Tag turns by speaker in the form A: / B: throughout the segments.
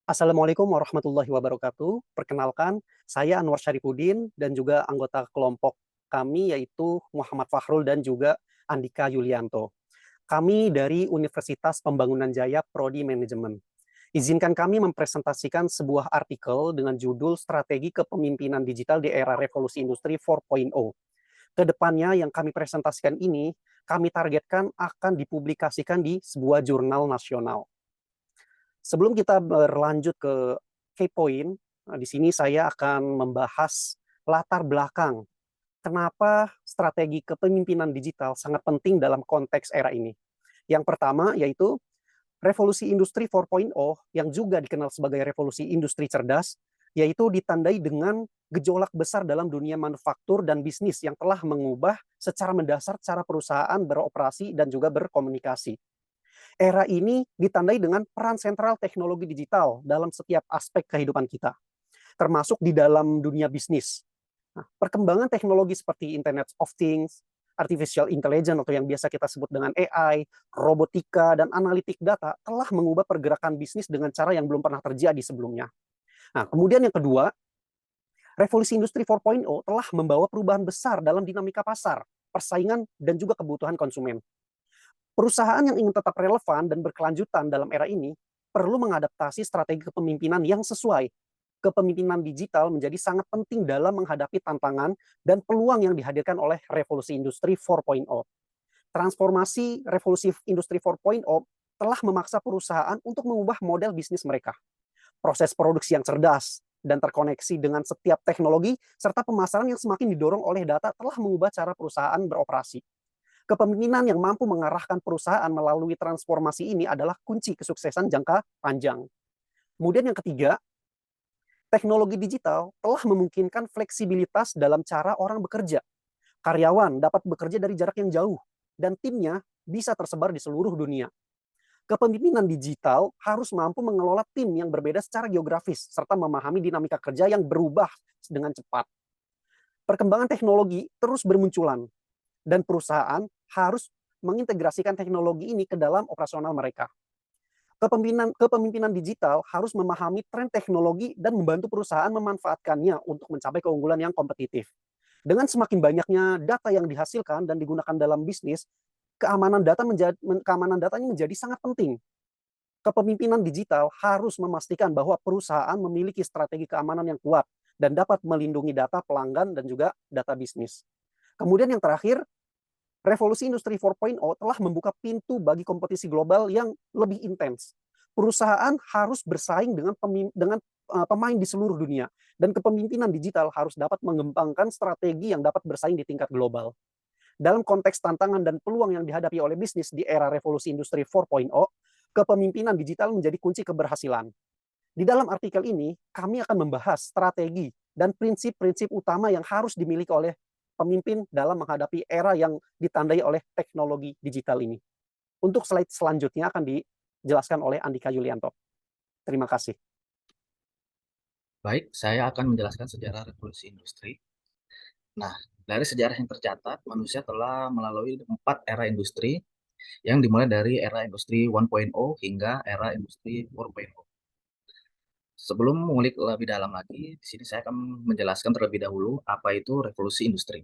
A: Assalamualaikum warahmatullahi wabarakatuh. Perkenalkan, saya Anwar Syarifuddin dan juga anggota kelompok kami yaitu Muhammad Fakhrul dan juga Andika Yulianto. Kami dari Universitas Pembangunan Jaya Prodi Manajemen. Izinkan kami mempresentasikan sebuah artikel dengan judul Strategi Kepemimpinan Digital di Era Revolusi Industri 4.0. Kedepannya yang kami presentasikan ini, kami targetkan akan dipublikasikan di sebuah jurnal nasional. Sebelum kita berlanjut ke key point, di sini saya akan membahas latar belakang kenapa strategi kepemimpinan digital sangat penting dalam konteks era ini. Yang pertama yaitu revolusi industri 4.0 yang juga dikenal sebagai revolusi industri cerdas, yaitu ditandai dengan gejolak besar dalam dunia manufaktur dan bisnis yang telah mengubah secara mendasar cara perusahaan beroperasi dan juga berkomunikasi. Era ini ditandai dengan peran sentral teknologi digital dalam setiap aspek kehidupan kita, termasuk di dalam dunia bisnis. Nah, perkembangan teknologi seperti Internet of Things, Artificial Intelligence atau yang biasa kita sebut dengan AI, robotika, dan analitik data telah mengubah pergerakan bisnis dengan cara yang belum pernah terjadi sebelumnya. Nah, kemudian yang kedua, revolusi industri 4.0 telah membawa perubahan besar dalam dinamika pasar, persaingan, dan juga kebutuhan konsumen. Perusahaan yang ingin tetap relevan dan berkelanjutan dalam era ini perlu mengadaptasi strategi kepemimpinan yang sesuai. Kepemimpinan digital menjadi sangat penting dalam menghadapi tantangan dan peluang yang dihadirkan oleh revolusi industri 4.0. Transformasi revolusi industri 4.0 telah memaksa perusahaan untuk mengubah model bisnis mereka. Proses produksi yang cerdas dan terkoneksi dengan setiap teknologi serta pemasaran yang semakin didorong oleh data telah mengubah cara perusahaan beroperasi. Kepemimpinan yang mampu mengarahkan perusahaan melalui transformasi ini adalah kunci kesuksesan jangka panjang. Kemudian yang ketiga, teknologi digital telah memungkinkan fleksibilitas dalam cara orang bekerja. Karyawan dapat bekerja dari jarak yang jauh, dan timnya bisa tersebar di seluruh dunia. Kepemimpinan digital harus mampu mengelola tim yang berbeda secara geografis, serta memahami dinamika kerja yang berubah dengan cepat. Perkembangan teknologi terus bermunculan, dan perusahaan harus mengintegrasikan teknologi ini ke dalam operasional mereka. Kepemimpinan digital harus memahami tren teknologi dan membantu perusahaan memanfaatkannya untuk mencapai keunggulan yang kompetitif. Dengan semakin banyaknya data yang dihasilkan dan digunakan dalam bisnis, keamanan datanya menjadi sangat penting. Kepemimpinan digital harus memastikan bahwa perusahaan memiliki strategi keamanan yang kuat dan dapat melindungi data pelanggan dan juga data bisnis. Kemudian yang terakhir, revolusi industri 4.0 telah membuka pintu bagi kompetisi global yang lebih intens. Perusahaan harus bersaing dengan pemain di seluruh dunia, dan kepemimpinan digital harus dapat mengembangkan strategi yang dapat bersaing di tingkat global. Dalam konteks tantangan dan peluang yang dihadapi oleh bisnis di era revolusi industri 4.0, kepemimpinan digital menjadi kunci keberhasilan. Di dalam artikel ini, kami akan membahas strategi dan prinsip-prinsip utama yang harus dimiliki oleh pemimpin dalam menghadapi era yang ditandai oleh teknologi digital ini. Untuk slide selanjutnya akan dijelaskan oleh Andika Yulianto. Terima kasih.
B: Baik, saya akan menjelaskan sejarah revolusi industri. Nah, dari sejarah yang tercatat, manusia telah melalui 4 era industri yang dimulai dari era industri 1.0 hingga era industri 4.0. Sebelum mengulik lebih dalam lagi, di sini saya akan menjelaskan terlebih dahulu apa itu revolusi industri.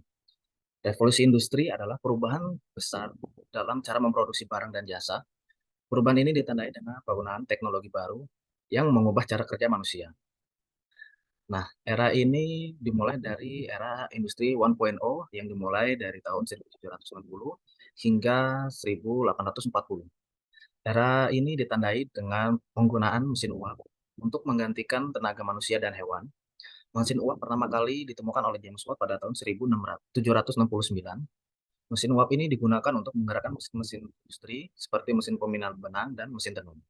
B: Revolusi industri adalah perubahan besar dalam cara memproduksi barang dan jasa. Perubahan ini ditandai dengan penggunaan teknologi baru yang mengubah cara kerja manusia. Nah, era ini dimulai dari era industri 1.0 yang dimulai dari tahun 1790 hingga 1840. Era ini ditandai dengan penggunaan mesin uap untuk menggantikan tenaga manusia dan hewan. Mesin uap pertama kali ditemukan oleh James Watt pada tahun 1769. Mesin uap ini digunakan untuk menggerakkan mesin-mesin industri seperti mesin peminihan benang dan mesin tenun.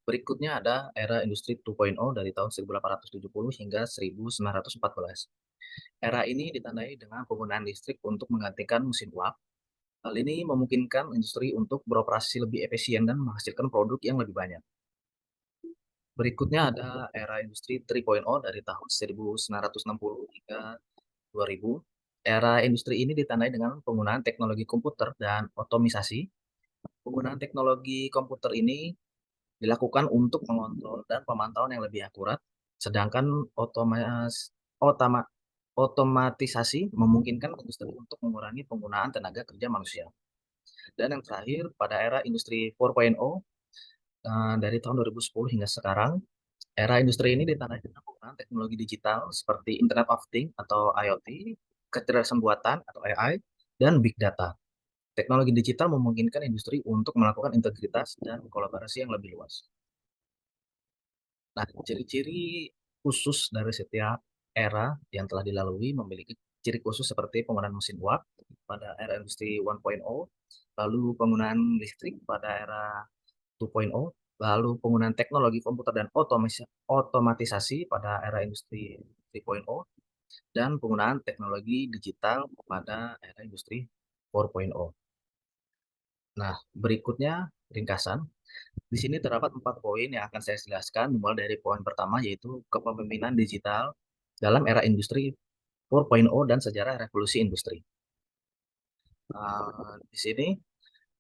B: Berikutnya ada era industri 2.0 dari tahun 1870 hingga 1914. Era ini ditandai dengan penggunaan listrik untuk menggantikan mesin uap. Hal ini memungkinkan industri untuk beroperasi lebih efisien dan menghasilkan produk yang lebih banyak. Berikutnya ada era industri 3.0 dari tahun 1960 hingga 2000. Era industri ini ditandai dengan penggunaan teknologi komputer dan otomisasi. Penggunaan teknologi komputer ini dilakukan untuk mengontrol dan pemantauan yang lebih akurat, sedangkan otoma- otomatisasi memungkinkan industri untuk mengurangi penggunaan tenaga kerja manusia. Dan yang terakhir, pada era industri 4.0, dari tahun 2010 hingga sekarang, era industri ini ditandai dengan penggunaan teknologi digital seperti Internet of Things atau IoT, kecerdasan buatan atau AI, dan Big Data. Teknologi digital memungkinkan industri untuk melakukan integritas dan kolaborasi yang lebih luas. Nah, ciri-ciri khusus dari setiap era yang telah dilalui memiliki ciri khusus seperti penggunaan mesin uap pada era industri 1.0, lalu penggunaan listrik pada era 2.0, lalu penggunaan teknologi komputer dan otomatisasi pada era industri 3.0, dan penggunaan teknologi digital pada era industri 4.0. Nah, berikutnya ringkasan. Di sini terdapat 4 poin yang akan saya jelaskan, dimulai dari poin pertama yaitu kepemimpinan digital dalam era industri 4.0 dan sejarah revolusi industri. Di sini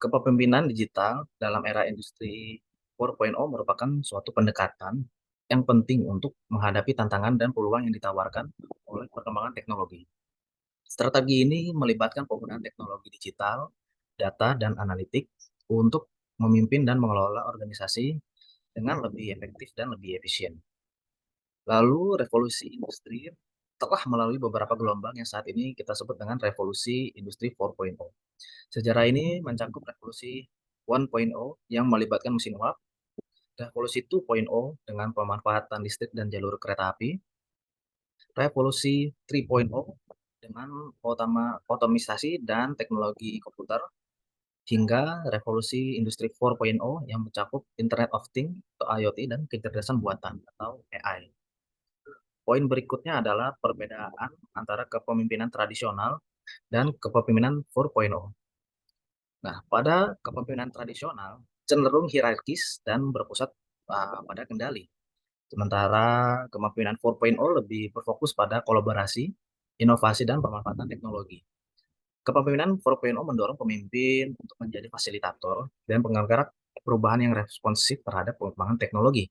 B: kepemimpinan digital dalam era industri 4.0 merupakan suatu pendekatan yang penting untuk menghadapi tantangan dan peluang yang ditawarkan oleh perkembangan teknologi. Strategi ini melibatkan penggunaan teknologi digital, data, dan analitik untuk memimpin dan mengelola organisasi dengan lebih efektif dan lebih efisien. Lalu revolusi industri telah melalui beberapa gelombang yang saat ini kita sebut dengan revolusi industri 4.0. Sejarah ini mencakup revolusi 1.0 yang melibatkan mesin uap, revolusi 2.0 dengan pemanfaatan listrik dan jalur kereta api, revolusi 3.0 dengan otomisasi dan teknologi komputer, hingga revolusi industri 4.0 yang mencakup Internet of Things atau IoT dan kecerdasan buatan atau AI. Poin berikutnya adalah perbedaan antara kepemimpinan tradisional dan kepemimpinan 4.0. Nah, pada kepemimpinan tradisional cenderung hierarkis dan berpusat pada kendali. Sementara kepemimpinan 4.0 lebih berfokus pada kolaborasi, inovasi, dan pemanfaatan teknologi. Kepemimpinan 4.0 mendorong pemimpin untuk menjadi fasilitator dan penggerak perubahan yang responsif terhadap perkembangan teknologi.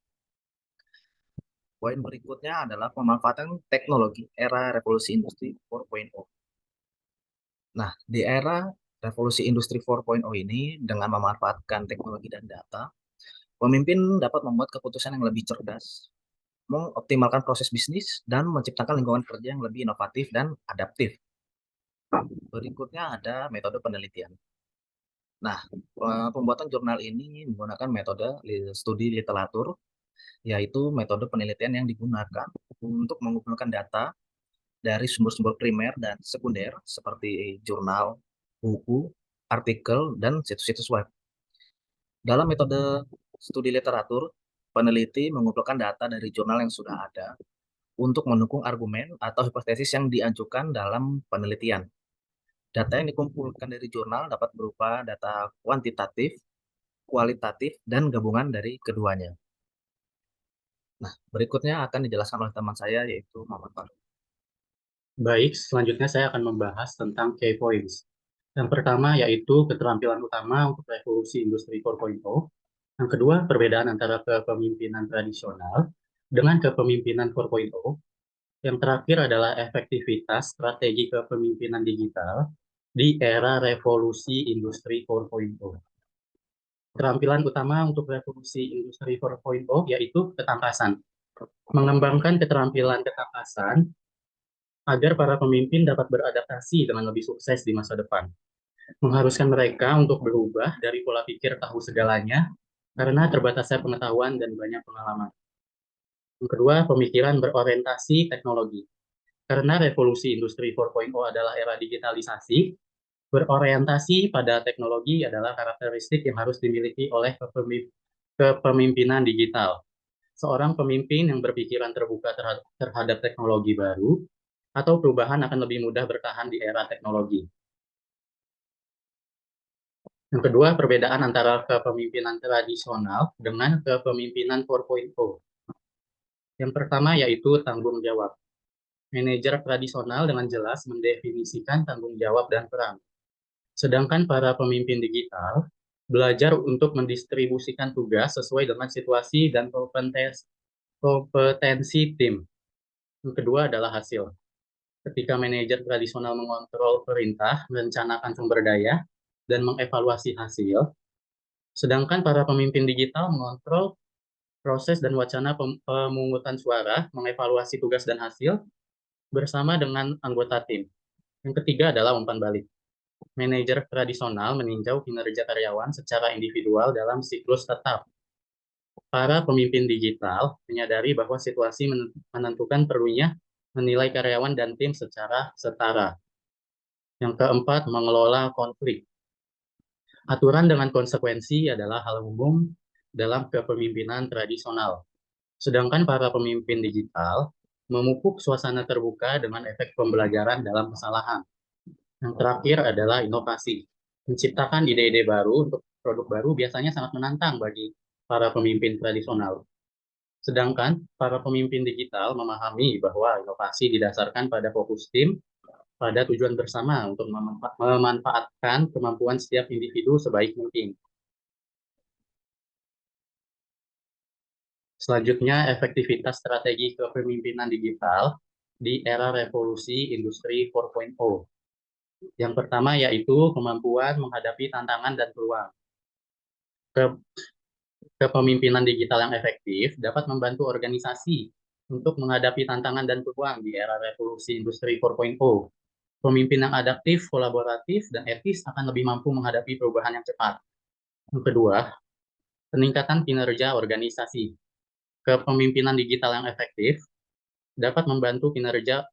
B: Poin berikutnya adalah pemanfaatan teknologi era revolusi industri 4.0. Nah, di era revolusi industri 4.0 ini, dengan memanfaatkan teknologi dan data, pemimpin dapat membuat keputusan yang lebih cerdas, mengoptimalkan proses bisnis, dan menciptakan lingkungan kerja yang lebih inovatif dan adaptif. Berikutnya ada metode penelitian. Nah, pembuatan jurnal ini menggunakan metode studi literatur, yaitu metode penelitian yang digunakan untuk mengumpulkan data dari sumber-sumber primer dan sekunder seperti jurnal, buku, artikel, dan situs-situs web. Dalam metode studi literatur, peneliti mengumpulkan data dari jurnal yang sudah ada untuk mendukung argumen atau hipotesis yang diajukan dalam penelitian. Data yang dikumpulkan dari jurnal dapat berupa data kuantitatif, kualitatif, dan gabungan dari keduanya. Nah, berikutnya akan dijelaskan oleh teman saya, yaitu Muhammad Faruk.
C: Baik, selanjutnya saya akan membahas tentang key points. Yang pertama yaitu keterampilan utama untuk revolusi industri 4.0. Yang kedua, perbedaan antara kepemimpinan tradisional dengan kepemimpinan 4.0. Yang terakhir adalah efektivitas strategi kepemimpinan digital di era revolusi industri 4.0. Keterampilan utama untuk revolusi industri 4.0 yaitu ketangkasan. Mengembangkan keterampilan ketangkasan agar para pemimpin dapat beradaptasi dengan lebih sukses di masa depan. Mengharuskan mereka untuk berubah dari pola pikir tahu segalanya karena terbatasnya pengetahuan dan banyak pengalaman. Yang kedua, pemikiran berorientasi teknologi. Karena revolusi industri 4.0 adalah era digitalisasi, berorientasi pada teknologi adalah karakteristik yang harus dimiliki oleh kepemimpinan digital. Seorang pemimpin yang berpikiran terbuka terhadap teknologi baru atau perubahan akan lebih mudah bertahan di era teknologi. Yang kedua, perbedaan antara kepemimpinan tradisional dengan kepemimpinan 4.0. Yang pertama yaitu tanggung jawab. Manajer tradisional dengan jelas mendefinisikan tanggung jawab dan peran. Sedangkan para pemimpin digital belajar untuk mendistribusikan tugas sesuai dengan situasi dan kompetensi tim. Yang kedua adalah hasil. Ketika manajer tradisional mengontrol perintah, merencanakan sumber daya, dan mengevaluasi hasil, sedangkan para pemimpin digital mengontrol proses dan wacana pemungutan suara, mengevaluasi tugas dan hasil bersama dengan anggota tim. Yang ketiga adalah umpan balik. Manajer tradisional meninjau kinerja karyawan secara individual dalam siklus tetap. Para pemimpin digital menyadari bahwa situasi menentukan perlunya menilai karyawan dan tim secara setara. Yang keempat, mengelola konflik. Aturan dengan konsekuensi adalah hal umum dalam kepemimpinan tradisional. Sedangkan para pemimpin digital memupuk suasana terbuka dengan efek pembelajaran dalam kesalahan. Yang terakhir adalah inovasi. Menciptakan ide-ide baru untuk produk baru biasanya sangat menantang bagi para pemimpin tradisional. Sedangkan para pemimpin digital memahami bahwa inovasi didasarkan pada fokus tim, pada tujuan bersama untuk memanfaatkan kemampuan setiap individu sebaik mungkin. Selanjutnya, efektivitas strategi kepemimpinan digital di era revolusi industri 4.0. Yang pertama yaitu kemampuan menghadapi tantangan dan peluang. Kepemimpinan digital yang efektif dapat membantu organisasi untuk menghadapi tantangan dan peluang di era revolusi industri 4.0. Pemimpin yang adaptif, kolaboratif, dan etis akan lebih mampu menghadapi perubahan yang cepat. Yang kedua, peningkatan kinerja organisasi. Kepemimpinan digital yang efektif dapat membantu kinerja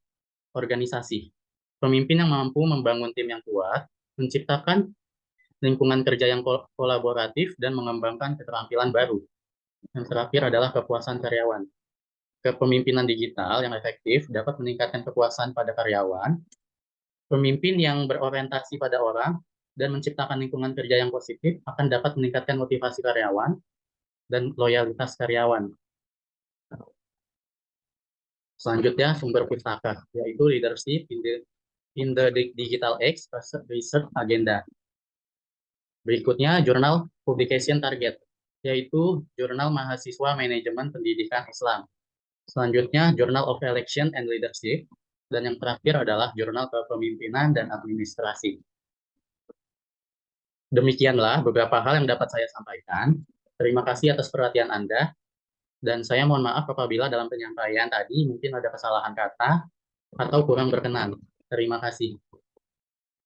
C: organisasi. Pemimpin yang mampu membangun tim yang kuat, menciptakan lingkungan kerja yang kolaboratif, dan mengembangkan keterampilan baru. Yang terakhir adalah kepuasan karyawan. Kepemimpinan digital yang efektif dapat meningkatkan kepuasan pada karyawan. Pemimpin yang berorientasi pada orang dan menciptakan lingkungan kerja yang positif akan dapat meningkatkan motivasi karyawan dan loyalitas karyawan. Selanjutnya, sumber pustaka, yaitu Leadership in the Digital Age Research Agenda. Berikutnya, Jurnal Publication Target, yaitu Jurnal Mahasiswa Manajemen Pendidikan Islam. Selanjutnya, Journal of Election and Leadership, dan yang terakhir adalah Jurnal Kepemimpinan dan Administrasi. Demikianlah beberapa hal yang dapat saya sampaikan. Terima kasih atas perhatian Anda, dan saya mohon maaf apabila dalam penyampaian tadi mungkin ada kesalahan kata atau kurang berkenan. Terima kasih.